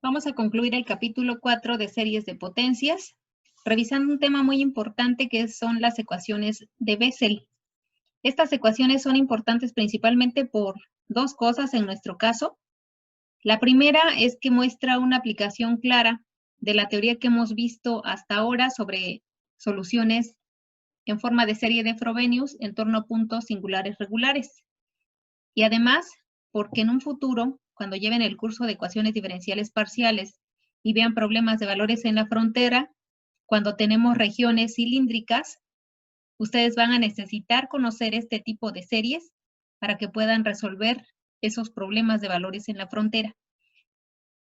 Vamos a concluir el capítulo 4 de series de potencias, revisando un tema muy importante que son las ecuaciones de Bessel. Estas ecuaciones son importantes principalmente por dos cosas en nuestro caso. La primera es que muestra una aplicación clara de la teoría que hemos visto hasta ahora sobre soluciones en forma de serie de Frobenius en torno a puntos singulares regulares. Y además, porque en un futuro, cuando lleven el curso de ecuaciones diferenciales parciales y vean problemas de valores en la frontera, cuando tenemos regiones cilíndricas, ustedes van a necesitar conocer este tipo de series para que puedan resolver esos problemas de valores en la frontera.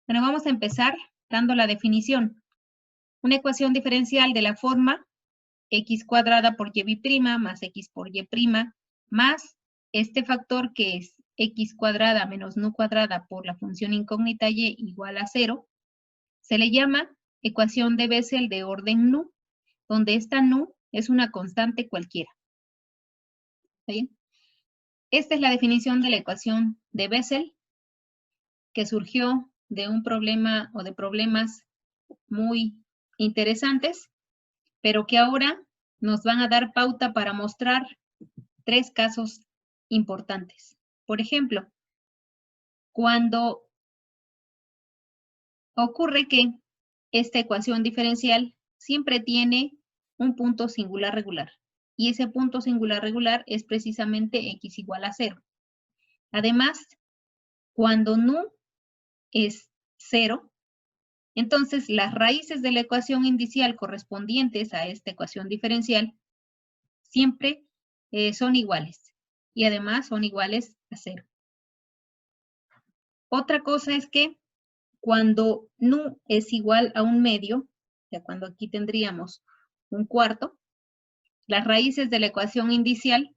Bueno, vamos a empezar dando la definición. Una ecuación diferencial de la forma x cuadrada por y' más x por y' más este factor que es x cuadrada menos nu cuadrada por la función incógnita y igual a 0, se le llama ecuación de Bessel de orden nu, donde esta nu es una constante cualquiera. ¿Está bien? Esta es la definición de la ecuación de Bessel, que surgió de un problema o de problemas muy interesantes, pero que ahora nos van a dar pauta para mostrar tres casos importantes. Por ejemplo, cuando ocurre que esta ecuación diferencial siempre tiene un punto singular regular, y ese punto singular regular es precisamente x igual a 0. Además, cuando nu es 0, entonces las raíces de la ecuación inicial correspondientes a esta ecuación diferencial siempre son iguales, y además son iguales a 0. Otra cosa es que cuando nu es igual a un medio, o sea, cuando aquí tendríamos un cuarto, las raíces de la ecuación inicial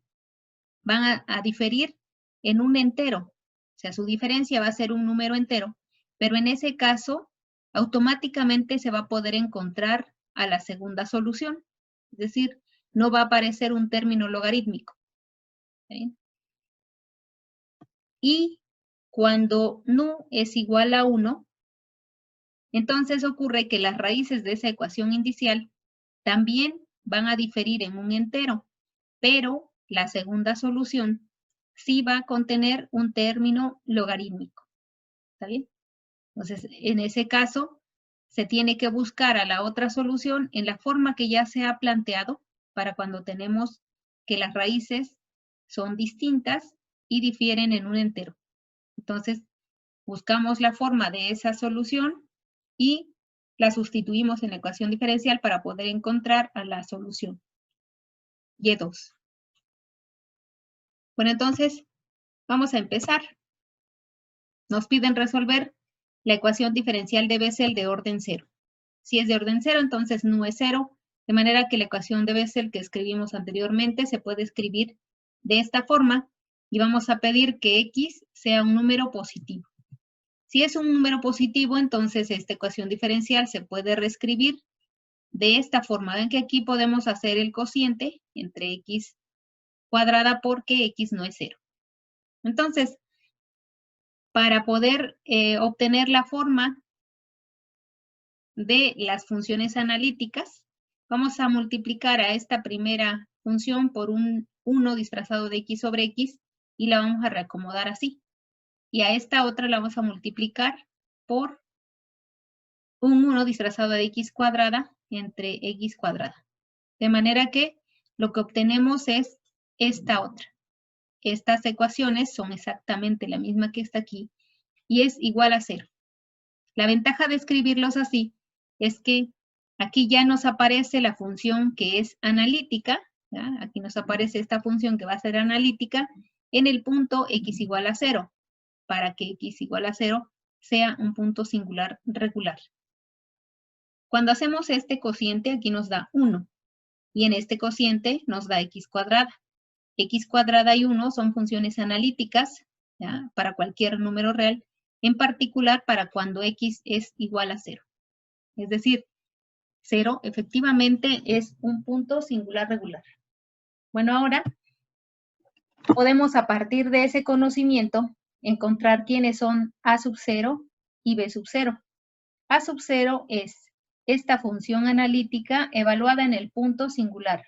van a diferir en un entero. O sea, su diferencia va a ser un número entero, pero en ese caso, automáticamente se va a poder encontrar a la segunda solución. Es decir, no va a aparecer un término logarítmico. ¿Sí? Y cuando nu es igual a 1, entonces ocurre que las raíces de esa ecuación inicial también van a diferir en un entero, pero la segunda solución sí va a contener un término logarítmico. ¿Está bien? Entonces, en ese caso, se tiene que buscar a la otra solución en la forma que ya se ha planteado para cuando tenemos que las raíces son distintas y difieren en un entero. Entonces, buscamos la forma de esa solución y la sustituimos en la ecuación diferencial para poder encontrar a la solución y2. Bueno, entonces, vamos a empezar. Nos piden resolver la ecuación diferencial de Bessel de orden 0. Si es de orden 0, entonces nu es 0, de manera que la ecuación de Bessel que escribimos anteriormente se puede escribir de esta forma y vamos a pedir que x sea un número positivo. Si es un número positivo, entonces esta ecuación diferencial se puede reescribir de esta forma. Ven que aquí podemos hacer el cociente entre x cuadrada porque x no es 0. Entonces, para poder obtener la forma de las funciones analíticas, vamos a multiplicar a esta primera función por un 1 disfrazado de x sobre x y la vamos a reacomodar así. Y a esta otra la vamos a multiplicar por un 1 disfrazado de x cuadrada entre x cuadrada. De manera que lo que obtenemos es esta otra. Estas ecuaciones son exactamente la misma que está aquí y es igual a 0. La ventaja de escribirlos así es que aquí ya nos aparece la función que es analítica, ¿ya? Aquí nos aparece esta función que va a ser analítica en el punto x igual a 0, para que x igual a 0 sea un punto singular regular. Cuando hacemos este cociente, aquí nos da 1, y en este cociente nos da x cuadrada. X cuadrada y 1 son funciones analíticas, ¿ya? Para cualquier número real, en particular para cuando x es igual a 0. Es decir, 0 efectivamente es un punto singular regular. Bueno, ahora podemos a partir de ese conocimiento encontrar quiénes son A sub 0 y B sub 0. A sub 0 es esta función analítica evaluada en el punto singular.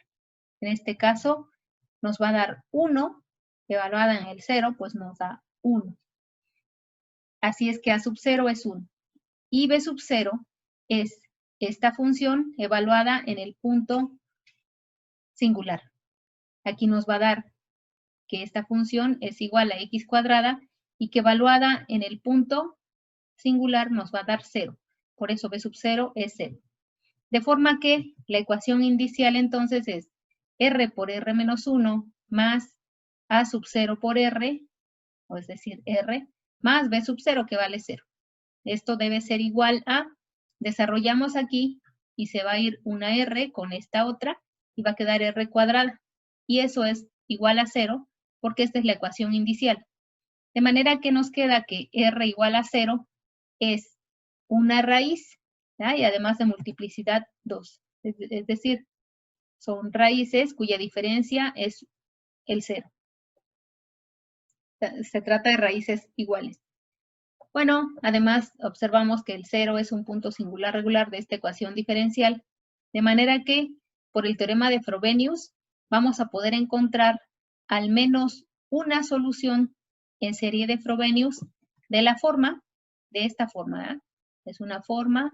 En este caso, nos va a dar 1, evaluada en el 0, pues nos da 1. Así es que A sub 0 es 1. Y B sub 0 es esta función evaluada en el punto singular. Aquí nos va a dar que esta función es igual a x cuadrada y que evaluada en el punto singular nos va a dar 0. Por eso B sub 0 es 0. De forma que la ecuación inicial entonces es R por R menos 1 más A sub 0 por R, o es decir, R, más B sub 0 que vale 0. Esto debe ser igual a, desarrollamos aquí y se va a ir una R con esta otra y va a quedar R cuadrada. Y eso es igual a 0 porque esta es la ecuación inicial. De manera que nos queda que R igual a 0 es una raíz, ¿ya? Y además de multiplicidad 2. Es decir, son raíces cuya diferencia es el 0. Se trata de raíces iguales. Bueno, además observamos que el 0 es un punto singular regular de esta ecuación diferencial, de manera que por el teorema de Frobenius vamos a poder encontrar al menos una solución en serie de Frobenius de la forma, de esta forma, ¿eh? Es una forma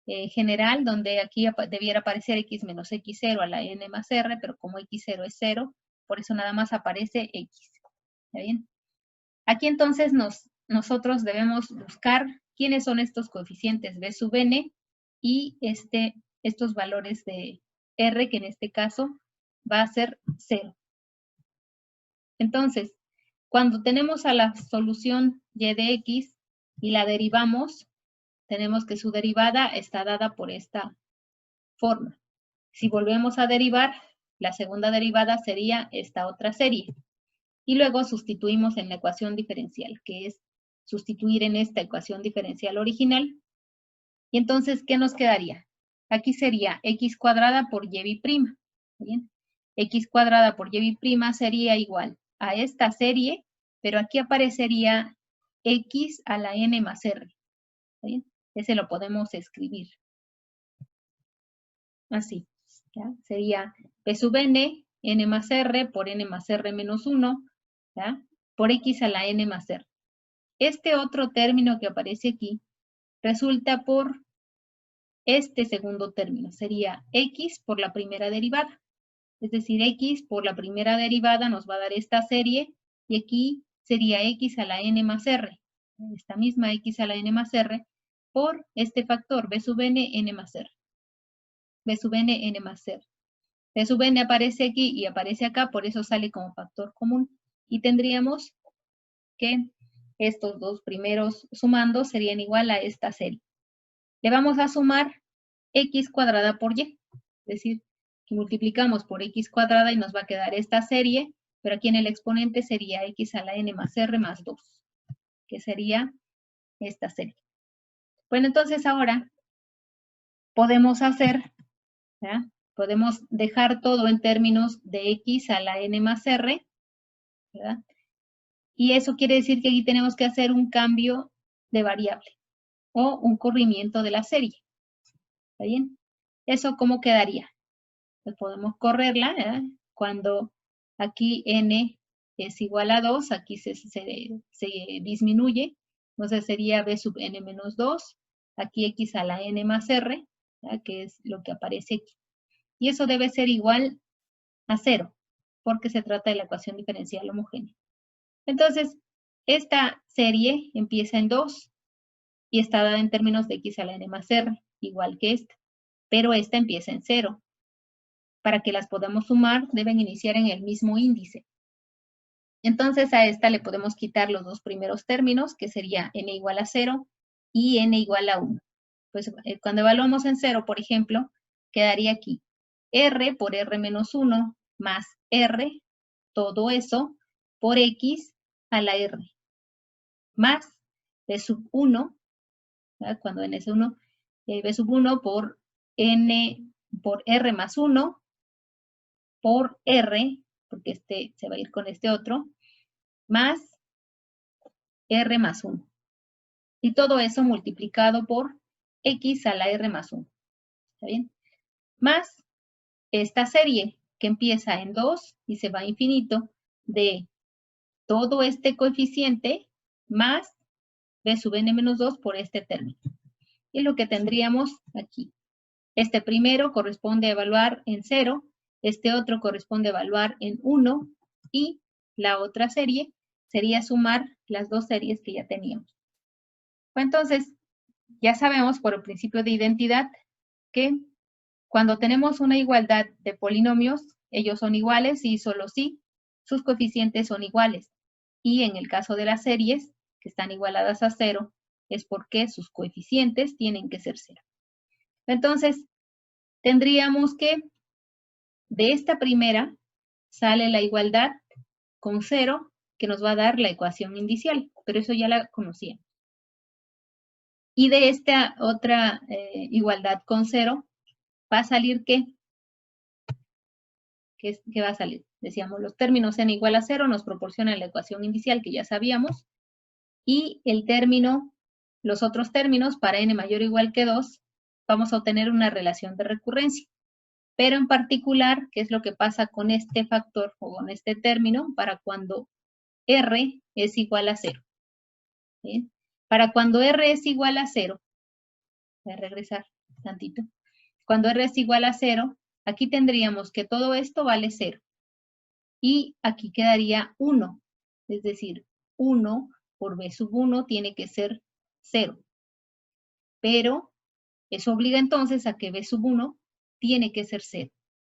general donde aquí debiera aparecer x menos x0 a la n más r, pero como x0 es 0, por eso nada más aparece x. ¿Está bien? Aquí entonces nosotros debemos buscar quiénes son estos coeficientes b sub n y estos valores de r, que en este caso va a ser 0. Entonces, cuando tenemos a la solución y de x y la derivamos, tenemos que su derivada está dada por esta forma. Si volvemos a derivar, la segunda derivada sería esta otra serie. Y luego sustituimos en la ecuación diferencial, que es sustituir en esta ecuación diferencial original. Y entonces, ¿qué nos quedaría? Aquí sería x cuadrada por y'. ¿Bien? X cuadrada por y' sería igual a esta serie, pero aquí aparecería x a la n más r. ¿Bien? Ese lo podemos escribir así. ¿Ya? Sería p sub n, n más r por n más r menos 1, ¿ya? Por x a la n más r. Este otro término que aparece aquí resulta por este segundo término. Sería x por la primera derivada. Es decir, x por la primera derivada nos va a dar esta serie y aquí sería x a la n más r. Esta misma x a la n más r por este factor b sub n, n más r. B sub n, n más r. B sub n aparece aquí y aparece acá, por eso sale como factor común. Y tendríamos que estos dos primeros sumando serían igual a esta serie. Le vamos a sumar x cuadrada por y. Es decir, que multiplicamos por x cuadrada y nos va a quedar esta serie, pero aquí en el exponente sería x a la n más r más 2, que sería esta serie. Bueno, entonces ahora podemos hacer, ¿ya? Podemos dejar todo en términos de x a la n más r, ¿verdad? Y eso quiere decir que aquí tenemos que hacer un cambio de variable o un corrimiento de la serie. ¿Está bien? ¿Eso cómo quedaría? Pues podemos correrla, ¿verdad? Cuando aquí n es igual a 2, aquí se disminuye, entonces sería b sub n menos 2, aquí x a la n más r, ¿verdad? Que es lo que aparece aquí. Y eso debe ser igual a 0, porque se trata de la ecuación diferencial homogénea. Entonces, esta serie empieza en 2 y está dada en términos de x a la n más r, igual que esta, pero esta empieza en 0. Para que las podamos sumar, deben iniciar en el mismo índice. Entonces, a esta le podemos quitar los dos primeros términos, que sería n igual a 0 y n igual a 1. Pues cuando evaluamos en 0, por ejemplo, quedaría aquí r por r menos 1 más r, todo eso, por x a la r, más b sub 1, ¿verdad? Cuando n es 1, b sub 1 por n por r más 1, por r, porque este se va a ir con este otro, más r más 1. Y todo eso multiplicado por x a la r más 1. ¿Está bien? Más esta serie que empieza en 2 y se va a infinito de todo este coeficiente más b sub n menos 2 por este término. Y lo que tendríamos aquí. Este primero corresponde a evaluar en 0, este otro corresponde a evaluar en 1 y la otra serie sería sumar las dos series que ya teníamos. Entonces, ya sabemos por el principio de identidad que cuando tenemos una igualdad de polinomios, ellos son iguales y solo si sus coeficientes son iguales. Y en el caso de las series, que están igualadas a 0, es porque sus coeficientes tienen que ser 0. Entonces, tendríamos que de esta primera sale la igualdad con 0, que nos va a dar la ecuación inicial, pero eso ya la conocíamos. Y de esta otra igualdad con 0, va a salir ¿qué? ¿Qué va a salir? Decíamos, los términos n igual a 0 nos proporcionan la ecuación inicial que ya sabíamos, y el término, los otros términos para n mayor o igual que 2, vamos a obtener una relación de recurrencia. Pero en particular, ¿qué es lo que pasa con este factor o con este término para cuando r es igual a 0? ¿Bien? Para cuando r es igual a 0, voy a regresar tantito. Cuando r es igual a 0, aquí tendríamos que todo esto vale 0. Y aquí quedaría 1. Es decir, 1 por b sub 1 tiene que ser 0. Pero eso obliga entonces a que b sub 1 tiene que ser 0.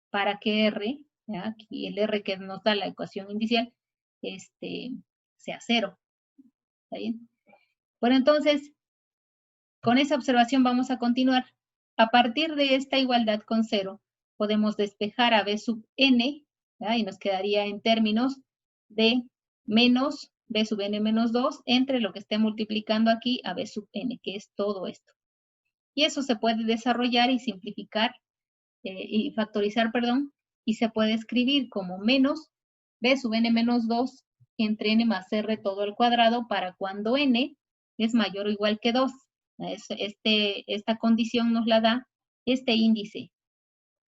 Para que r, ¿ya? Aquí el r que nos da la ecuación inicial, sea 0. ¿Está bien? Bueno, entonces, con esa observación vamos a continuar. A partir de esta igualdad con 0, podemos despejar a b sub n, ¿ya? Y nos quedaría en términos de menos b sub n menos 2 entre lo que esté multiplicando aquí a b sub n, que es todo esto. Y eso se puede desarrollar y simplificar, y factorizar, perdón, y se puede escribir como menos b sub n menos 2 entre n más r todo al cuadrado para cuando n es mayor o igual que 2. Esta condición nos la da este índice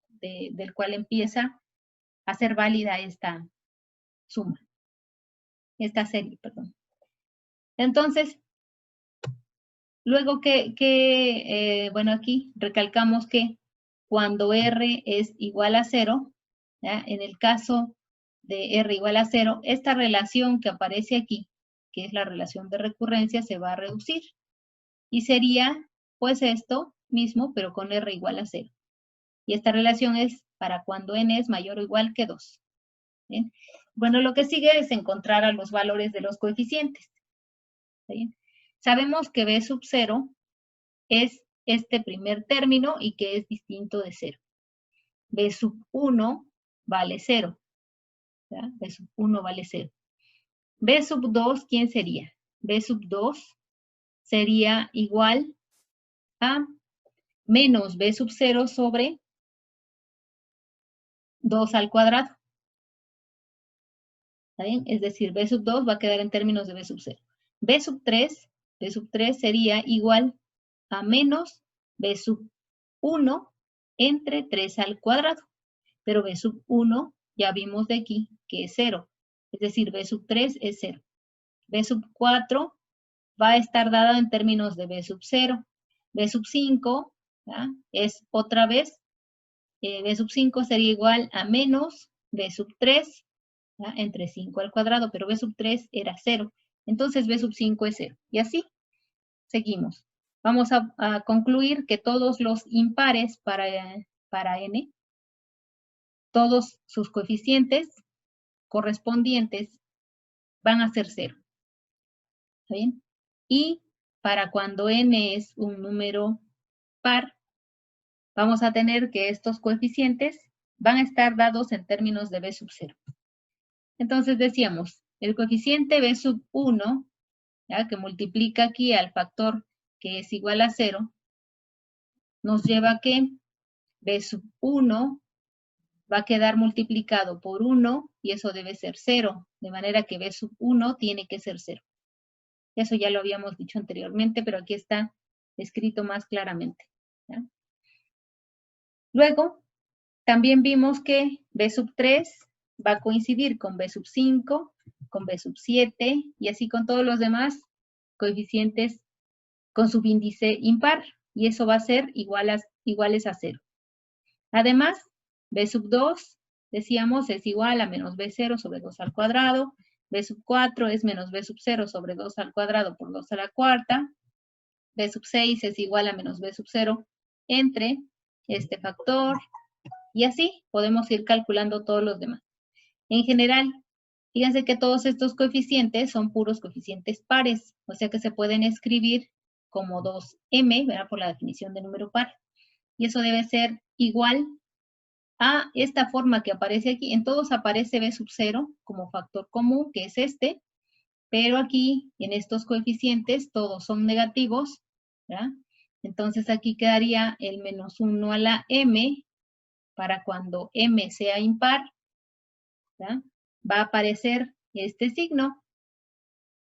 del cual empieza a ser válida esta suma, esta serie, perdón. Entonces, luego bueno, aquí recalcamos que cuando r es igual a 0, ¿ya? En el caso de r igual a 0, esta relación que aparece aquí, que es la relación de recurrencia, se va a reducir. Y sería, pues, esto mismo, pero con r igual a 0. Y esta relación es para cuando n es mayor o igual que 2. ¿Bien? Bueno, lo que sigue es encontrar a los valores de los coeficientes. ¿Bien? Sabemos que b sub 0 es este primer término y que es distinto de 0. b sub 1 vale 0. ¿Ya? B sub 1 vale 0. B sub 2, ¿quién sería? B sub 2 sería igual a menos B sub 0 sobre 2 al cuadrado. ¿Está bien? Es decir, B sub 2 va a quedar en términos de B sub 0. B sub 3 sería igual a menos B sub 1 entre 3 al cuadrado. Pero B sub 1 ya vimos de aquí que es 0. Es decir, B sub 3 es 0. B sub 4 va a estar dada en términos de B sub 0. B sub 5, ¿ya? Es otra vez, B sub 5 sería igual a menos B sub 3, ¿ya? Entre 5 al cuadrado, pero B sub 3 era 0. Entonces B sub 5 es 0. Y así seguimos. Vamos a concluir que todos los impares para n, todos sus coeficientes correspondientes van a ser 0. ¿Está bien? Y para cuando n es un número par, vamos a tener que estos coeficientes van a estar dados en términos de B sub 0. Entonces decíamos, el coeficiente B sub 1, ¿ya? Que multiplica aquí al factor que es igual a 0, nos lleva a que B sub 1 va a quedar multiplicado por 1 y eso debe ser 0, de manera que B sub 1 tiene que ser 0. Eso ya lo habíamos dicho anteriormente, pero aquí está escrito más claramente, ¿ya? Luego, también vimos que B sub 3 va a coincidir con B sub 5, con B sub 7 y así con todos los demás coeficientes con subíndice impar, y eso va a ser iguales a 0. Además, B sub 2, decíamos, es igual a menos B0 sobre 2 al cuadrado, B sub 4 es menos B sub 0 sobre 2 al cuadrado por 2 a la cuarta, B sub 6 es igual a menos B sub 0 entre este factor, y así podemos ir calculando todos los demás. En general, fíjense que todos estos coeficientes son puros coeficientes pares, o sea que se pueden escribir como 2m, ¿verdad? Por la definición de número par. Y eso debe ser igual a esta forma que aparece aquí. En todos aparece b sub 0 como factor común, que es este, pero aquí en estos coeficientes todos son negativos, ¿verdad? Entonces aquí quedaría el menos 1 a la m para cuando m sea impar, ¿verdad? Va a aparecer este signo,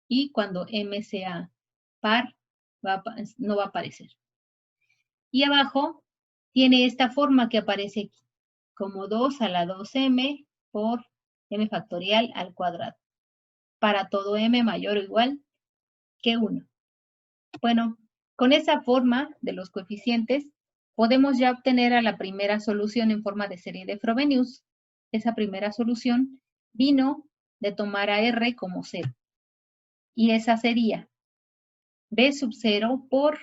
y cuando m sea par, no va a aparecer. Y abajo tiene esta forma que aparece aquí, como 2 a la 2m por m factorial al cuadrado, para todo m mayor o igual que 1. Bueno, con esa forma de los coeficientes, podemos ya obtener a la primera solución en forma de serie de Frobenius. Esa primera solución vino de tomar a R como 0. Y esa sería B sub 0 por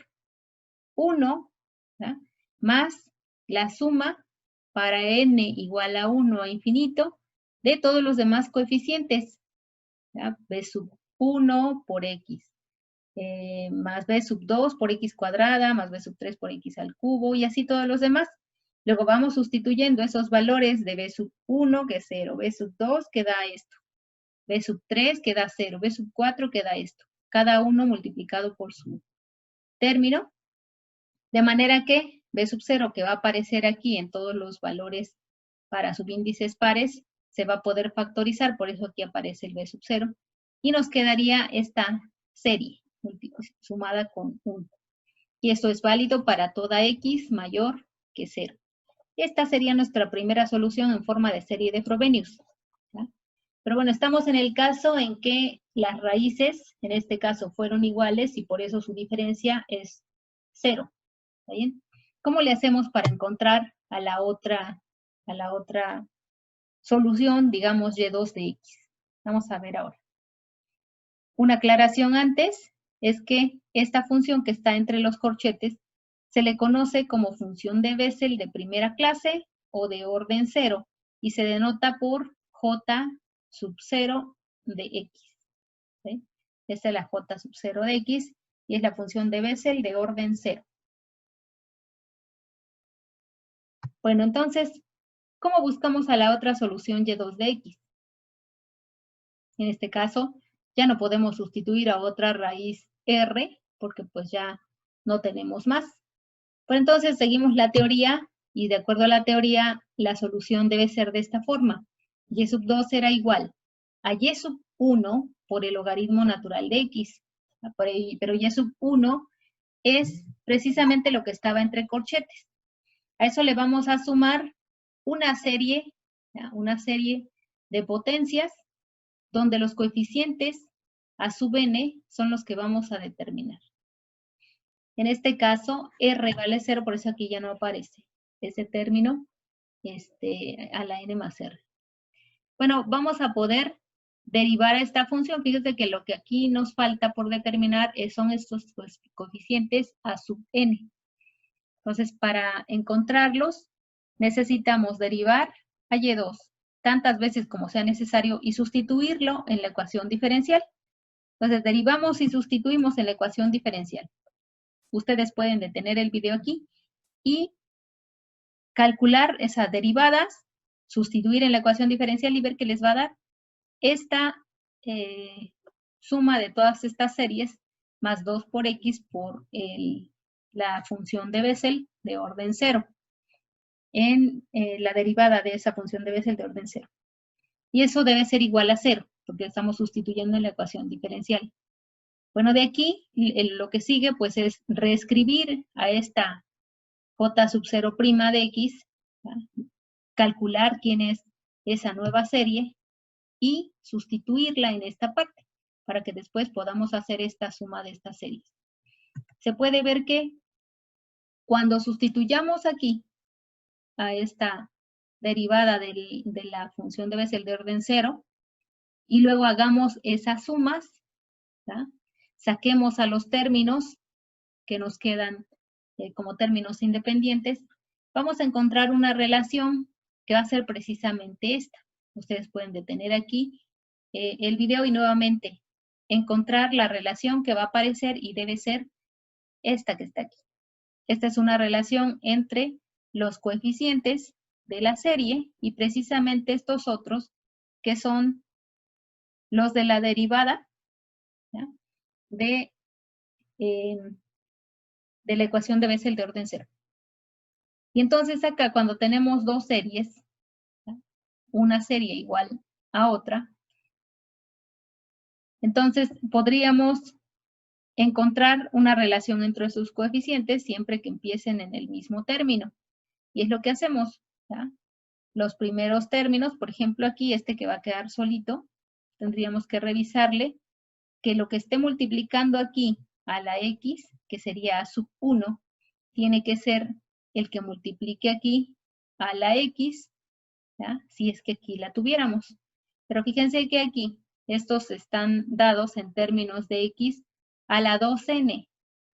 1, ¿verdad? Más la suma para n igual a 1 a infinito de todos los demás coeficientes, ¿verdad? B sub 1 por x, más b sub 2 por x cuadrada, más b sub 3 por x al cubo, y así todos los demás. Luego vamos sustituyendo esos valores de b sub 1, que es 0, b sub 2, que da esto, b sub 3, que da 0, b sub 4, que da esto, cada uno multiplicado por su término, de manera que b sub 0, que va a aparecer aquí en todos los valores para subíndices pares, se va a poder factorizar, por eso aquí aparece el b sub 0, y nos quedaría esta serie sumada con 1. Y esto es válido para toda x mayor que 0. Esta sería nuestra primera solución en forma de serie de Frobenius, ¿ya? Pero bueno, estamos en el caso en que las raíces, en este caso, fueron iguales y por eso su diferencia es 0. ¿Está bien? ¿Cómo le hacemos para encontrar a la otra solución, digamos, y2 de x? Vamos a ver ahora. Una aclaración antes es que esta función que está entre los corchetes se le conoce como función de Bessel de primera clase o de orden 0 y se denota por j sub 0 de x. ¿Sí? Esta es la j sub 0 de x y es la función de Bessel de orden 0. Bueno, entonces, ¿cómo buscamos a la otra solución y2 de x? En este caso, ya no podemos sustituir a otra raíz r, porque pues ya no tenemos más. Pero entonces seguimos la teoría, y de acuerdo a la teoría, la solución debe ser de esta forma. Y sub 2 será igual a y sub 1 por el logaritmo natural de x. Pero y sub 1 es precisamente lo que estaba entre corchetes. A eso le vamos a sumar una serie de potencias donde los coeficientes a sub n son los que vamos a determinar. En este caso, R vale 0, por eso aquí ya no aparece ese término a la n más R. Bueno, vamos a poder derivar a esta función. Fíjense que lo que aquí nos falta por determinar son estos coeficientes a sub n. Entonces, para encontrarlos, necesitamos derivar a y2 tantas veces como sea necesario y sustituirlo en la ecuación diferencial. Entonces, derivamos y sustituimos en la ecuación diferencial. Ustedes pueden detener el video aquí y calcular esas derivadas, sustituir en la ecuación diferencial y ver qué les va a dar esta suma de todas estas series más 2 por x por la función de Bessel de orden 0 en la derivada de esa función de Bessel de orden 0. Y eso debe ser igual a 0, porque estamos sustituyendo en la ecuación diferencial. Bueno, de aquí lo que sigue pues es reescribir a esta j sub 0' de x, ¿verdad? Calcular quién es esa nueva serie y sustituirla en esta parte para que después podamos hacer esta suma de estas series. Se puede ver que cuando sustituyamos aquí a esta derivada de la función de Bessel de orden 0 y luego hagamos esas sumas, ¿verdad? Saquemos a los términos que nos quedan como términos independientes, vamos a encontrar una relación que va a ser precisamente esta. Ustedes pueden detener aquí el video y nuevamente encontrar la relación que va a aparecer y debe ser esta que está aquí. Esta es una relación entre los coeficientes de la serie y precisamente estos otros que son los de la derivada, ¿ya? De la ecuación de Bessel de orden 0. Y entonces acá cuando tenemos dos series, ¿ya? Una serie igual a otra, entonces podríamos encontrar una relación entre sus coeficientes siempre que empiecen en el mismo término. Y es lo que hacemos, ¿ya? Los primeros términos, por ejemplo aquí, este que va a quedar solito, tendríamos que revisarle que lo que esté multiplicando aquí a la x, que sería a sub 1, tiene que ser el que multiplique aquí a la x, ¿ya? Si es que aquí la tuviéramos. Pero fíjense que aquí estos están dados en términos de x a la 2n,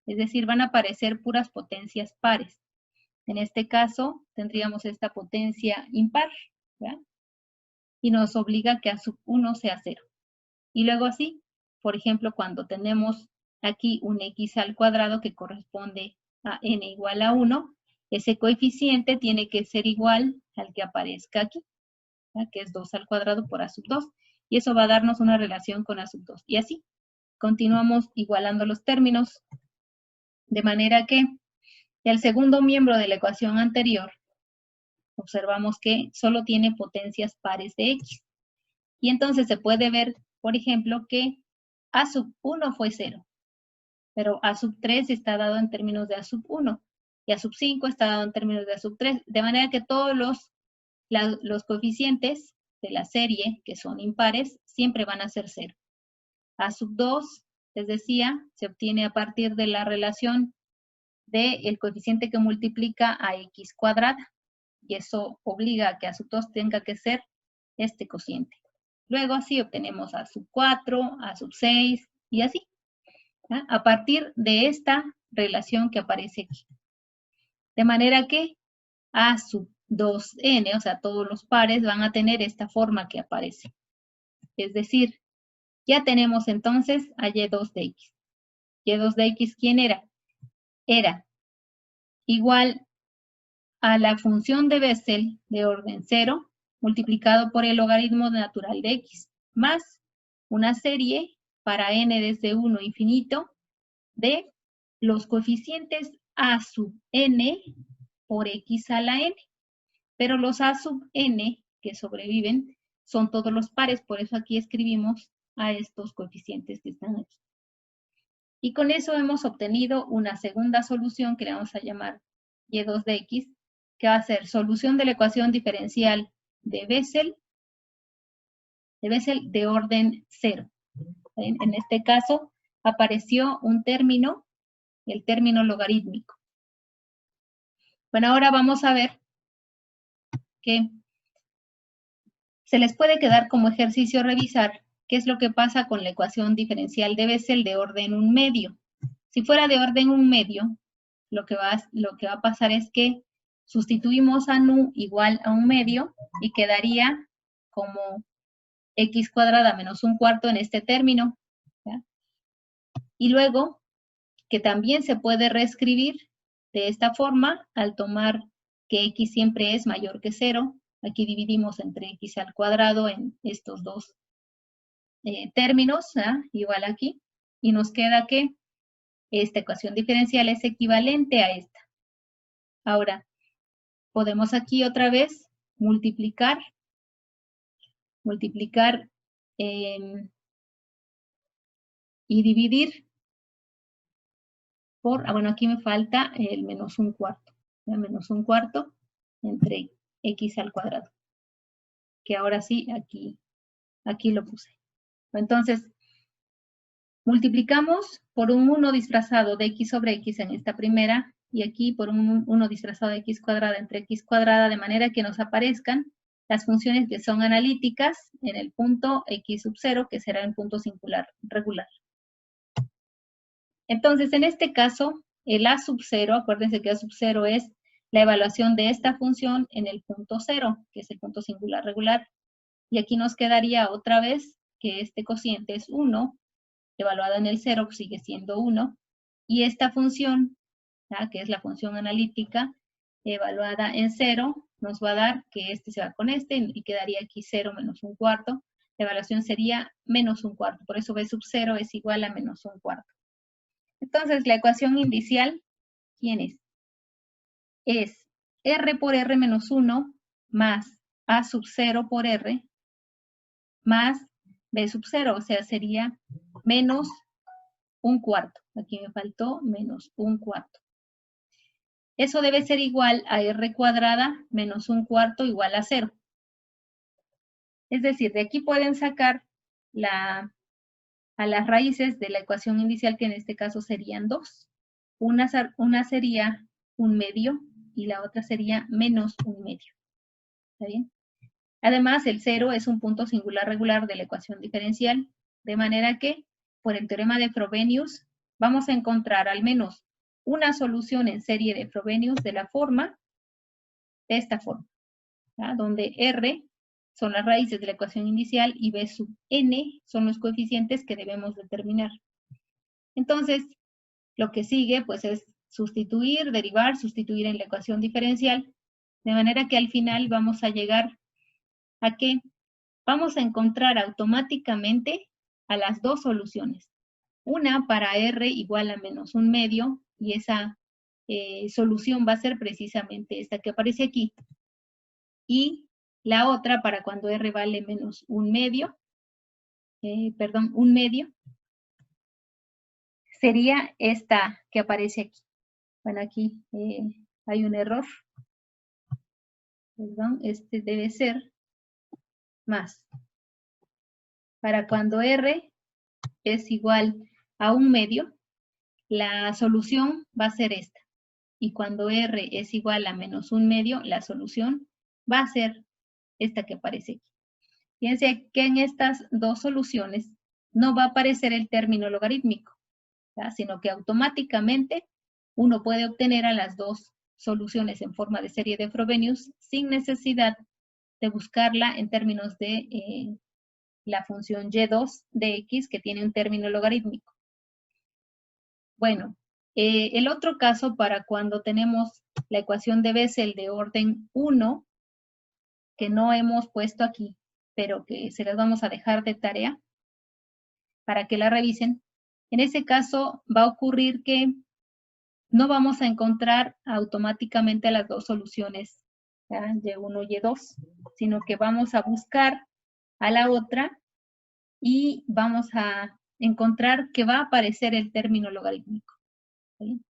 es decir, van a aparecer puras potencias pares. En este caso tendríamos esta potencia impar, ¿ya? Y nos obliga que a sub 1 sea 0. Y luego así, por ejemplo, cuando tenemos aquí un x al cuadrado que corresponde a n igual a 1, ese coeficiente tiene que ser igual al que aparezca aquí, ¿ya? Que es 2 al cuadrado por a sub 2. Y eso va a darnos una relación con a sub 2. Y así, continuamos igualando los términos, de manera que el segundo miembro de la ecuación anterior, observamos que solo tiene potencias pares de x. Y entonces se puede ver, por ejemplo, que a sub 1 fue 0, pero a sub 3 está dado en términos de a sub 1, y a sub 5 está dado en términos de a sub 3, de manera que todos los coeficientes de la serie, que son impares, siempre van a ser 0. A sub 2, les decía, se obtiene a partir de la relación del coeficiente que multiplica a x cuadrada, y eso obliga a que a sub 2 tenga que ser este cociente. Luego así obtenemos a sub 4, a sub 6 y así, ¿ya? A partir de esta relación que aparece aquí. De manera que a sub 2n, o sea, todos los pares van a tener esta forma que aparece. Es decir, ya tenemos entonces a y2 de x. Y2 de x, ¿quién era? Era igual a la función de Bessel de orden 0 multiplicado por el logaritmo natural de x, más una serie para n desde 1 infinito de los coeficientes a sub n por x a la n. Pero los a sub n que sobreviven son todos los pares, por eso aquí escribimos a estos coeficientes que están aquí. Y con eso hemos obtenido una segunda solución que le vamos a llamar y2 de x, que va a ser solución de la ecuación diferencial de Bessel de orden 0. En este caso apareció un término, el término logarítmico. Bueno, ahora vamos a ver que se les puede quedar como ejercicio revisar qué es lo que pasa con la ecuación diferencial de Bessel de orden 1 medio. Si fuera de orden 1 medio, lo que va a pasar es que sustituimos a nu igual a 1 medio y quedaría como x cuadrada menos 1/4 en este término, ¿ya? Y luego, que también se puede reescribir de esta forma al tomar que x siempre es mayor que 0. Aquí dividimos entre x al cuadrado en estos dos términos, ¿ya? Igual aquí, y nos queda que esta ecuación diferencial es equivalente a esta. Ahora, podemos aquí otra vez multiplicar y dividir bueno, aquí me falta el menos un cuarto. ¿Ya? Menos un cuarto entre x al cuadrado. Que ahora sí, aquí lo puse. Entonces, multiplicamos por un 1 disfrazado de x sobre x en esta primera, y aquí por un 1 disfrazado de x cuadrada entre x cuadrada, de manera que nos aparezcan las funciones que son analíticas en el punto x sub 0, que será el punto singular regular. Entonces, en este caso, el a sub 0, acuérdense que a sub 0 es la evaluación de esta función en el punto 0, que es el punto singular regular. Y aquí nos quedaría otra vez que este cociente es 1, evaluada en el 0, sigue siendo 1. Y esta función, ¿ya? Que es la función analítica, evaluada en 0, nos va a dar que este se va con este y quedaría aquí 0 menos un cuarto. La evaluación sería menos un cuarto. Por eso b sub 0 es igual a menos un cuarto. Entonces, la ecuación inicial, ¿quién es? Es r por r menos 1 más a sub 0 por r más b sub 0, o sea, sería menos un cuarto. Aquí me faltó menos un cuarto. Eso debe ser igual a r cuadrada menos un cuarto igual a 0. Es decir, de aquí pueden sacar a las raíces de la ecuación inicial, que en este caso serían 2. Una sería un medio y la otra sería menos un medio. ¿Está bien? Además, el 0 es un punto singular regular de la ecuación diferencial, de manera que, por el teorema de Frobenius, vamos a encontrar al menos una solución en serie de Frobenius de la forma, de esta forma, ¿ya? Donde R son las raíces de la ecuación inicial y B sub n son los coeficientes que debemos determinar. Entonces, lo que sigue, pues, es sustituir, derivar, sustituir en la ecuación diferencial, de manera que al final vamos a llegar a que vamos a encontrar automáticamente a las dos soluciones. Una para R igual a menos un medio, y esa solución va a ser precisamente esta que aparece aquí. Y la otra para cuando R vale menos un medio, un medio, sería esta que aparece aquí. Bueno, aquí hay un error. Perdón, este debe ser más. Para cuando R es igual a un medio, la solución va a ser esta. Y cuando R es igual a menos un medio, la solución va a ser esta que aparece aquí. Fíjense que en estas dos soluciones no va a aparecer el término logarítmico, ¿ya? Sino que automáticamente uno puede obtener a las dos soluciones en forma de serie de Frobenius sin necesidad de buscarla en términos de la función y2 de x, que tiene un término logarítmico. Bueno, el otro caso para cuando tenemos la ecuación de Bessel de orden 1, que no hemos puesto aquí, pero que se las vamos a dejar de tarea para que la revisen. En ese caso va a ocurrir que no vamos a encontrar automáticamente las dos soluciones, ¿ya? Y1 y Y2, sino que vamos a buscar a la otra y vamos a encontrar que va a aparecer el término logarítmico. ¿Sí?